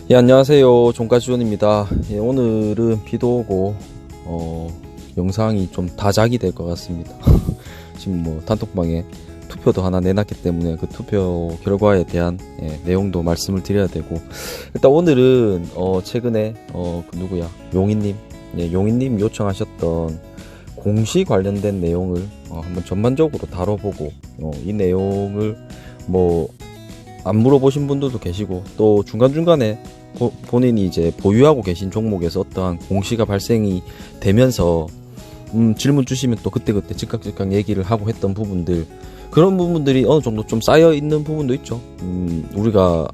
예, 안녕하세요. 종가지원입니다. 예, 오늘은 비도 오고, 영상이 좀 다작이 될 것 같습니다. 지금 뭐 단톡방에 투표도 하나 내놨기 때문에 그 투표 결과에 대한 내용도 말씀을 드려야 되고, 일단 오늘은, 최근에, 용인님, 용인님 요청하셨던 공시 관련된 내용을 한번 전반적으로 다뤄보고, 이 내용을 뭐, 안 물어보신 분들도 계시고, 또 중간중간에 본인이 이제 보유하고 계신 종목에서 어떠한 공시가 발생이 되면서 질문 주시면 또 그때그때 즉각 얘기를 하고 했던 부분들, 그런 부분들이 어느 정도 좀 쌓여 있는 부분도 있죠. 우리가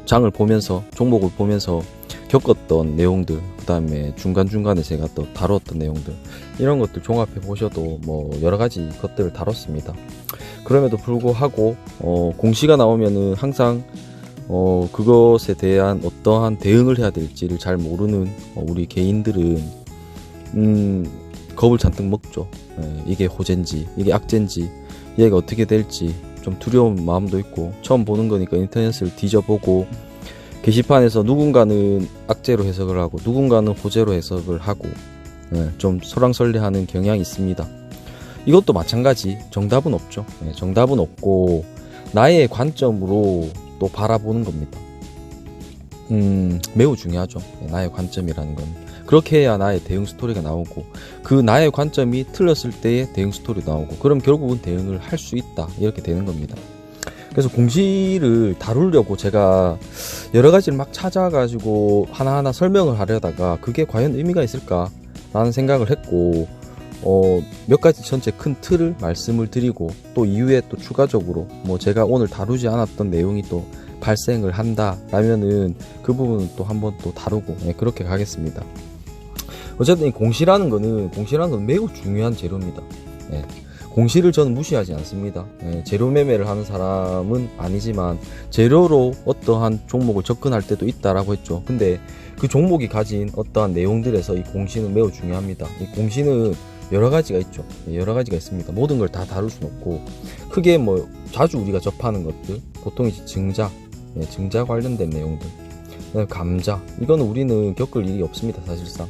장을 보면서, 종목을 보면서 겪었던 내용들, 그 다음에 중간중간에 제가 또 다뤘던 내용들, 이런 것들 종합해 보셔도 뭐 여러 가지 것들을 다뤘습니다. 그럼에도 불구하고 공시가 나오면은 항상 그것에 대한 어떠한 대응을 해야 될지를 잘 모르는 우리 개인들은 겁을 잔뜩 먹죠. 이게 호재인지 이게 악재인지 얘가 어떻게 될지 좀 두려운 마음도 있고, 처음 보는 거니까 인터넷을 뒤져보고 게시판에서 누군가는 악재로 해석을 하고 누군가는 호재로 해석을 하고 좀 설왕설래하는 경향이 있습니다. 이것도 마찬가지, 정답은 없죠. 정답은 없고 나의 관점으로 또 바라보는 겁니다. 매우 중요하죠. 나의 관점이라는 건. 그렇게 해야 나의 대응 스토리가 나오고, 그 나의 관점이 틀렸을 때의 대응 스토리 나오고, 그럼 결국은 대응을 할 수 있다, 이렇게 되는 겁니다. 그래서 공시를 다루려고 제가 여러 가지를 막 찾아가지고 하나하나 설명을 하려다가 그게 과연 의미가 있을까 라는 생각을 했고, 몇 가지 전체 큰 틀을 말씀을 드리고, 또 이후에 또 추가적으로 뭐 제가 오늘 다루지 않았던 내용이 또 발생을 한다 라면은 그 부분은 또 한번 또 다루고, 그렇게 가겠습니다. 어쨌든 이 공시라는 거는 매우 중요한 재료입니다. 공시를 저는 무시하지 않습니다. 재료 매매를 하는 사람은 아니지만 재료로 어떠한 종목을 접근할 때도 있다라고 했죠. 근데 그 종목이 가진 어떠한 내용들에서 이 공시는 매우 중요합니다. 이 공시는 여러 가지가 있죠. 여러 가지가 있습니다. 모든 걸 다 다룰 수는 없고, 크게 뭐 자주 우리가 접하는 것들, 보통 이제 증자, 증자 관련된 내용들, 감자, 이거는 우리는 겪을 일이 없습니다. 사실상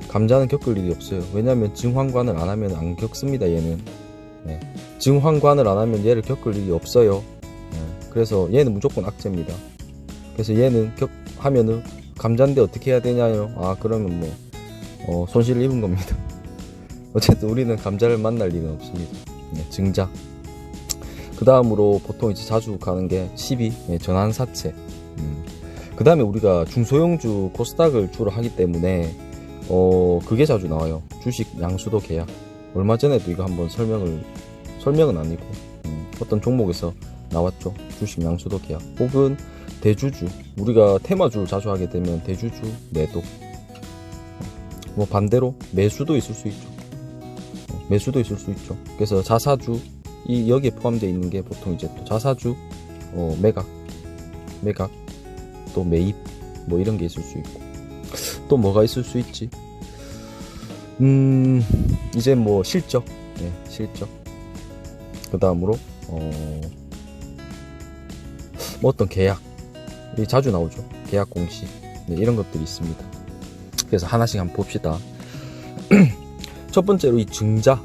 감자는 겪을 일이 없어요. 왜냐하면 증환관을 안 하면 안 겪습니다. 얘는 증환관을 안 하면 얘를 겪을 일이 없어요. 그래서 얘는 무조건 악재입니다. 그래서 얘는 하면은 감자인데 어떻게 해야 되냐요? 그러면 뭐 손실을 입은 겁니다. 어쨌든 우리는 감자를 만날 일은 없습니다. 증자. 그 다음으로 보통 이제 자주 가는 게 시비, 전환사채. 그 다음에 우리가 중소형주 코스닥을 주로 하기 때문에 그게 자주 나와요. 주식 양수도 계약. 얼마 전에도 이거 한번 설명은 아니고 어떤 종목에서 나왔죠. 주식 양수도 계약. 혹은 대주주, 우리가 테마주를 자주 하게 되면 대주주 매도, 뭐 반대로 매수도 있을 수 있죠. 그래서 자사주, 여기에 포함되어 있는 게 보통 이제 또 자사주 매각, 또 매입, 뭐 이런 게 있을 수 있고, 또 뭐가 있을 수 있지? 이제 뭐 실적, 실적. 그 다음으로 뭐 어떤 계약, 자주 나오죠. 계약 공시, 이런 것들이 있습니다. 그래서 하나씩 한번 봅시다. 첫 번째로 이 증자.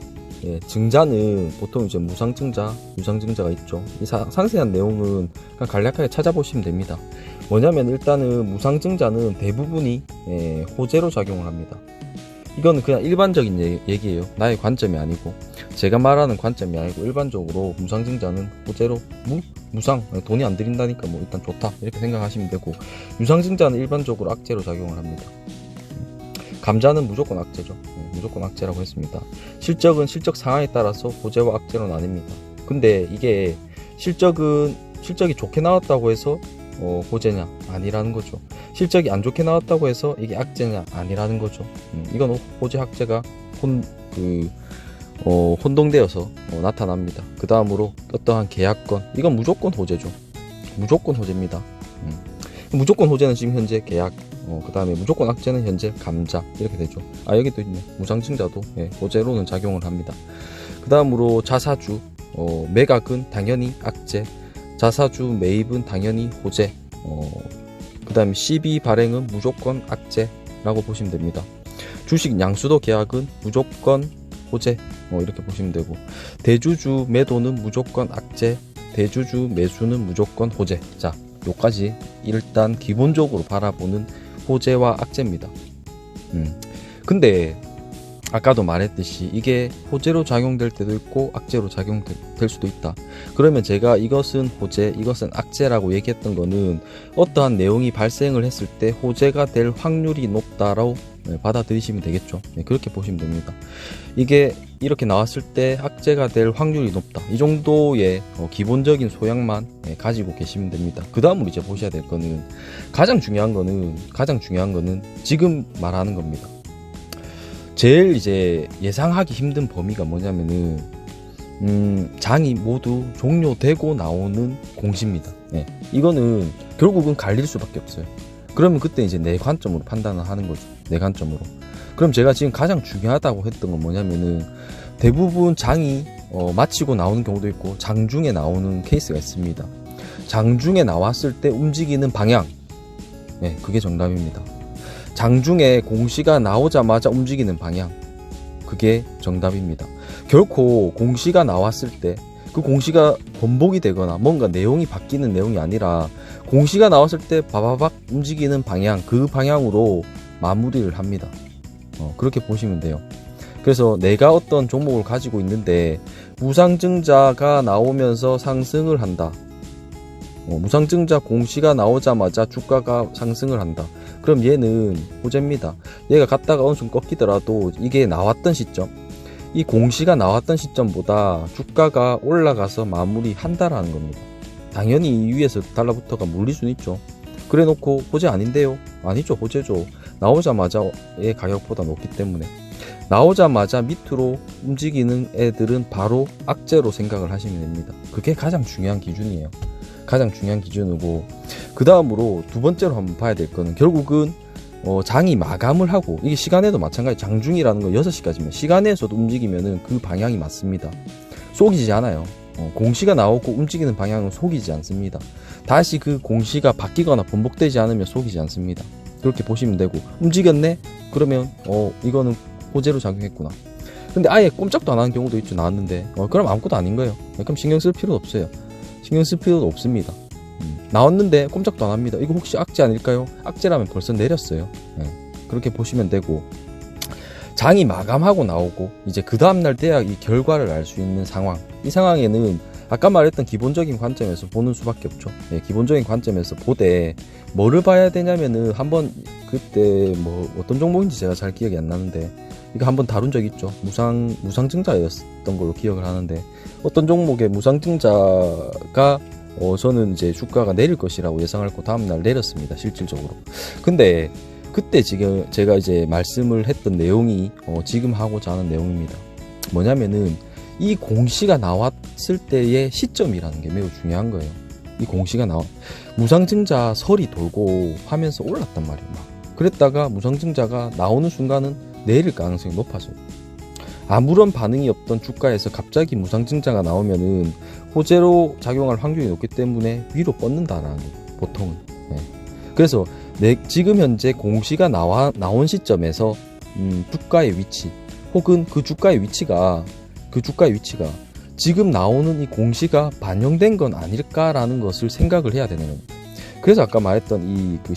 증자는 보통 이제 무상증자, 유상증자가 있죠. 이 상세한 내용은 그냥 간략하게 찾아보시면 됩니다. 뭐냐면 일단은 무상증자는 대부분이 호재로 작용을 합니다. 이거는 그냥 일반적인 얘기예요. 나의 관점이 아니고, 제가 말하는 관점이 아니고, 일반적으로 무상증자는 호재로, 무상, 돈이 안 들인다니까 뭐 일단 좋다, 이렇게 생각하시면 되고, 유상증자는 일반적으로 악재로 작용을 합니다. 감자는 무조건 악재죠. 무조건 악재라고 했습니다. 실적은 실적 상황에 따라서 호재와 악재로 나뉩니다. 근데 이게 실적이 좋게 나왔다고 해서 호재냐? 아니라는 거죠. 실적이 안 좋게 나왔다고 해서 이게 악재냐? 아니라는 거죠. 이건 호재 악재가 혼동되어서 나타납니다. 그 다음으로 어떠한 계약건, 이건 무조건 호재죠. 무조건 호재입니다. 무조건 호재는 지금 현재 계약, 그 다음에 무조건 악재는 현재 감자, 이렇게 되죠. 여기도 있네. 무상증자도 호재로는 작용을 합니다. 그 다음으로 자사주, 매각은 당연히 악재, 자사주 매입은 당연히 호재. 그 다음에 12 발행은 무조건 악재라고 보시면 됩니다. 주식 양수도 계약은 무조건 호재, 이렇게 보시면 되고, 대주주 매도는 무조건 악재, 대주주 매수는 무조건 호재. 자, 요까지 일단 기본적으로 바라보는 호재와 악재입니다. 근데 아까도 말했듯이 이게 호재로 작용될 때도 있고 악재로 작용될 수도 있다. 그러면 제가 이것은 호재, 이것은 악재라고 얘기했던 거는 어떠한 내용이 발생을 했을 때 호재가 될 확률이 높다라고 받아들이시면 되겠죠. 그렇게 보시면 됩니다. 이게 이렇게 나왔을 때 악재가 될 확률이 높다, 이 정도의 기본적인 소양만 가지고 계시면 됩니다. 그 다음으로 이제 보셔야 될 거는 가장 중요한 거는 지금 말하는 겁니다. 제일 이제 예상하기 힘든 범위가 뭐냐면은 장이 모두 종료되고 나오는 공시입니다. 이거는 결국은 갈릴 수밖에 없어요. 그러면 그때 이제 내 관점으로 판단을 하는 거죠. 내 관점으로. 그럼 제가 지금 가장 중요하다고 했던 건 뭐냐면은 대부분 장이 마치고 나오는 경우도 있고 장중에 나오는 케이스가 있습니다. 장중에 나왔을 때 움직이는 방향, 그게 정답입니다. 장중에 공시가 나오자마자 움직이는 방향, 그게 정답입니다. 결코 공시가 나왔을 때 그 공시가 번복이 되거나 뭔가 내용이 바뀌는 내용이 아니라 공시가 나왔을 때 바바박 움직이는 방향, 그 방향으로 마무리를 합니다. 그렇게 보시면 돼요. 그래서 내가 어떤 종목을 가지고 있는데 무상증자가 나오면서 상승을 한다. 무상증자 공시가 나오자마자 주가가 상승을 한다. 그럼 얘는 호재입니다. 얘가 갔다가 어느 정도 꺾이더라도 이게 나왔던 시점, 이 공시가 나왔던 시점보다 주가가 올라가서 마무리한다라는 겁니다. 당연히 이 위에서 달라붙어가 물릴 수는 있죠. 그래 놓고 호재 아닌데요? 아니죠, 호재죠. 나오자마자의 가격보다 높기 때문에. 나오자마자 밑으로 움직이는 애들은 바로 악재로 생각을 하시면 됩니다. 그게 가장 중요한 기준이에요. 가장 중요한 기준이고, 그 다음으로 두 번째로 한번 봐야 될 거는 결국은 장이 마감을 하고, 이게 시간에도 마찬가지, 장중이라는 건 6시까지면 시간에서도 움직이면은 그 방향이 맞습니다. 속이지 않아요. 공시가 나오고 움직이는 방향은 속이지 않습니다. 다시 그 공시가 바뀌거나 번복되지 않으면 속이지 않습니다. 그렇게 보시면 되고, 움직였네? 그러면 이거는 호재로 작용했구나. 근데 아예 꼼짝도 안 하는 경우도 있죠. 나왔는데 그럼 아무것도 아닌 거예요. 그럼 신경 쓸 필요도 없어요. 신경 쓸 필요도 없습니다. 나왔는데 꼼짝도 안 합니다. 이거 혹시 악재 아닐까요? 악재라면 벌써 내렸어요. 그렇게 보시면 되고, 장이 마감하고 나오고 이제 그 다음날 돼야 이 결과를 알 수 있는 상황, 이 상황에는 아까 말했던 기본적인 관점에서 보는 수밖에 없죠. 기본적인 관점에서 보되 뭐를 봐야 되냐면은, 한번 그때 뭐 어떤 종목인지 제가 잘 기억이 안 나는데 이거 한번 다룬 적 있죠. 무상증자였던 걸로 기억을 하는데, 어떤 종목의 무상증자가 저는 이제 주가가 내릴 것이라고 예상을 했고 다음날 내렸습니다, 실질적으로. 근데 그때 지금 제가 이제 말씀을 했던 내용이 지금 하고자 하는 내용입니다. 뭐냐면은 이 공시가 나왔을 때의 시점이라는 게 매우 중요한 거예요. 이 공시가 무상증자 설이 돌고 하면서 올랐단 말이에요. 그랬다가 무상증자가 나오는 순간은 내릴 가능성이 높아져요. 아무런 반응이 없던 주가에서 갑자기 무상증자가 나오면은 호재로 작용할 확률이 높기 때문에 위로 뻗는다라는 거예요, 보통은. 그래서 지금 현재 공시가 나온 시점에서 주가의 위치, 혹은 그 주가의 위치가 지금 나오는 이 공시가 반영된 건 아닐까라는 것을 생각을 해야 되는 거예요. 그래서 아까 말했던 이 그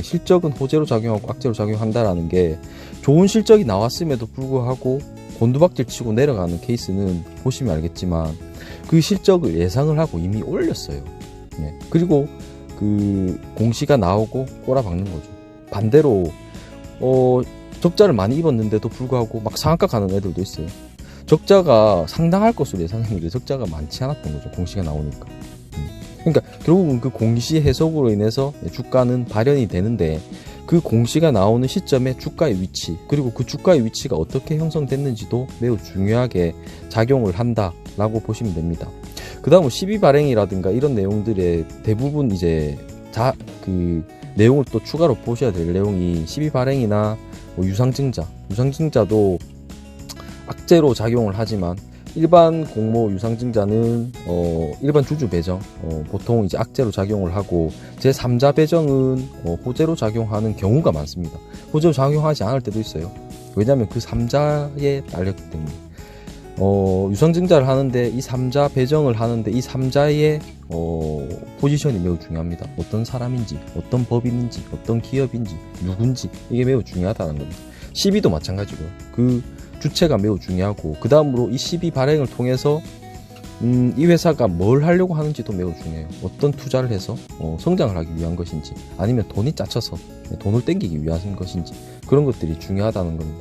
실적은 호재로 작용하고 악재로 작용한다라는 게, 좋은 실적이 나왔음에도 불구하고 곤두박질 치고 내려가는 케이스는 보시면 알겠지만 그 실적을 예상을 하고 이미 올렸어요. 그리고 그 공시가 나오고 꼬라박는 거죠. 반대로 적자를 많이 입었는데도 불구하고 막 상한가 가는 애들도 있어요. 적자가 상당할 것으로 예상했는데 적자가 많지 않았던 거죠, 공시가 나오니까. 그러니까 결국은 그 공시 해석으로 인해서 주가는 발현이 되는데, 그 공시가 나오는 시점에 주가의 위치, 그리고 그 주가의 위치가 어떻게 형성됐는지도 매우 중요하게 작용을 한다라고 보시면 됩니다. 그 다음은 12발행이라든가 이런 내용들의 대부분 이제 그 내용을 또 추가로 보셔야 될 내용이, 12발행이나 유상증자도 악재로 작용을 하지만 일반 공모 유상증자는 일반 주주 배정 보통 이제 악재로 작용을 하고, 제3자 배정은 호재로 작용하는 경우가 많습니다. 호재로 작용하지 않을 때도 있어요. 왜냐하면 그 3자에 딸렸기 때문에. 유상증자를 하는데 이 3자 배정을 하는데 이 3자의 포지션이 매우 중요합니다. 어떤 사람인지, 어떤 법인인지, 어떤 기업인지, 누군지, 이게 매우 중요하다는 겁니다. 시비도 마찬가지고요. 그 주체가 매우 중요하고, 그 다음으로 이 시비 발행을 통해서 이 회사가 뭘 하려고 하는지도 매우 중요해요. 어떤 투자를 해서 성장을 하기 위한 것인지, 아니면 돈이 짜쳐서 돈을 땡기기 위한 것인지, 그런 것들이 중요하다는 겁니다.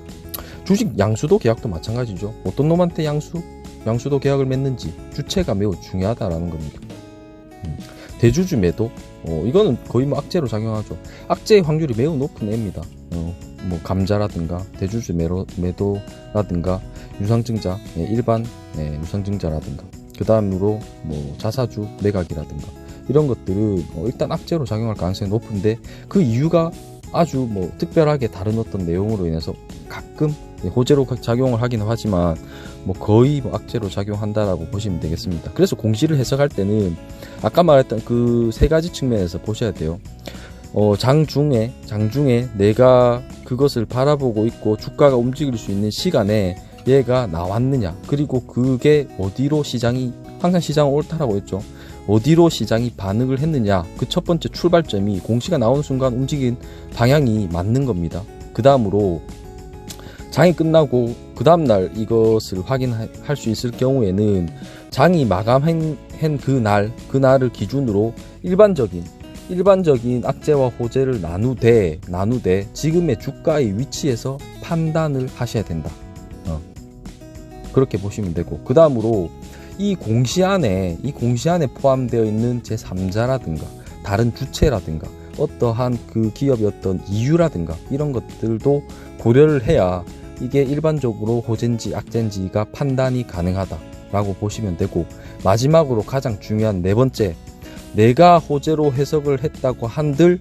주식 양수도 계약도 마찬가지죠. 어떤 놈한테 양수도 계약을 맺는지, 주체가 매우 중요하다라는 겁니다. 대주주 매도, 이거는 거의 뭐 악재로 작용하죠. 악재의 확률이 매우 높은 애입니다. 뭐 감자라든가 대주주 매도라든가 유상증자, 일반 유상증자라든가, 그 다음으로 뭐 자사주 매각이라든가, 이런 것들은 일단 악재로 작용할 가능성이 높은데, 그 이유가 아주 뭐 특별하게 다른 어떤 내용으로 인해서 가끔 호재로 작용을 하긴 하지만 뭐 거의 뭐 악재로 작용한다라고 보시면 되겠습니다. 그래서 공시를 해석할 때는 아까 말했던 그 세 가지 측면에서 보셔야 돼요. 장중에 내가 그것을 바라보고 있고 주가가 움직일 수 있는 시간에 얘가 나왔느냐, 그리고 그게 어디로 시장이, 항상 시장은 옳다라고 했죠. 어디로 시장이 반응을 했느냐, 그 첫 번째 출발점이 공시가 나오는 순간 움직인 방향이 맞는 겁니다. 그 다음으로 장이 끝나고 그 다음날 이것을 확인할 수 있을 경우에는 장이 마감한 그날을 기준으로 일반적인 악재와 호재를 나누되 지금의 주가의 위치에서 판단을 하셔야 된다. 그렇게 보시면 되고, 그 다음으로 이 공시 안에 포함되어 있는 제3자라든가 다른 주체라든가 어떠한 그 기업의 어떤 이유라든가 이런 것들도 고려를 해야 이게 일반적으로 호재인지 악재인지가 판단이 가능하다라고 보시면 되고, 마지막으로 가장 중요한 네 번째, 내가 호재로 해석을 했다고 한들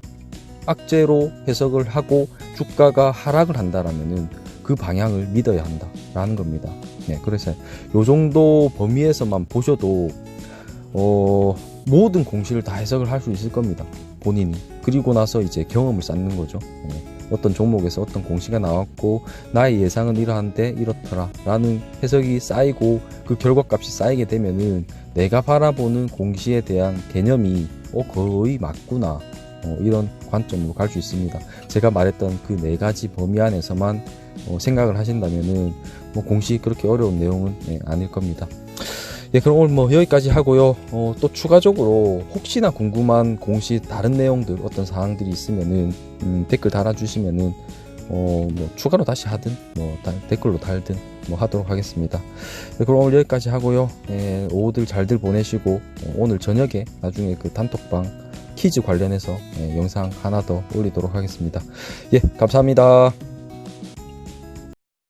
악재로 해석을 하고 주가가 하락을 한다라면은 그 방향을 믿어야 한다라는 겁니다. 그래서 요 정도 범위에서만 보셔도 모든 공시를 다 해석을 할 수 있을 겁니다, 본인이. 그리고 나서 이제 경험을 쌓는 거죠. 어떤 종목에서 어떤 공시가 나왔고 나의 예상은 이러한데 이렇더라 라는 해석이 쌓이고, 그 결과값이 쌓이게 되면은 내가 바라보는 공시에 대한 개념이 거의 맞구나, 이런 관점으로 갈 수 있습니다. 제가 말했던 그 네 가지 범위 안에서만 생각을 하신다면은 뭐 공시 그렇게 어려운 내용은 아닐 겁니다. 그럼 오늘 뭐 여기까지 하고요. 또 추가적으로 혹시나 궁금한 공시 다른 내용들, 어떤 사항들이 있으면은 댓글 달아주시면은 뭐 추가로 다시 하든 뭐 댓글로 달든 뭐 하도록 하겠습니다. 그럼 오늘 여기까지 하고요. 오후들 잘들 보내시고, 오늘 저녁에 나중에 그 단톡방 퀴즈 관련해서 영상 하나 더 올리도록 하겠습니다. 감사합니다.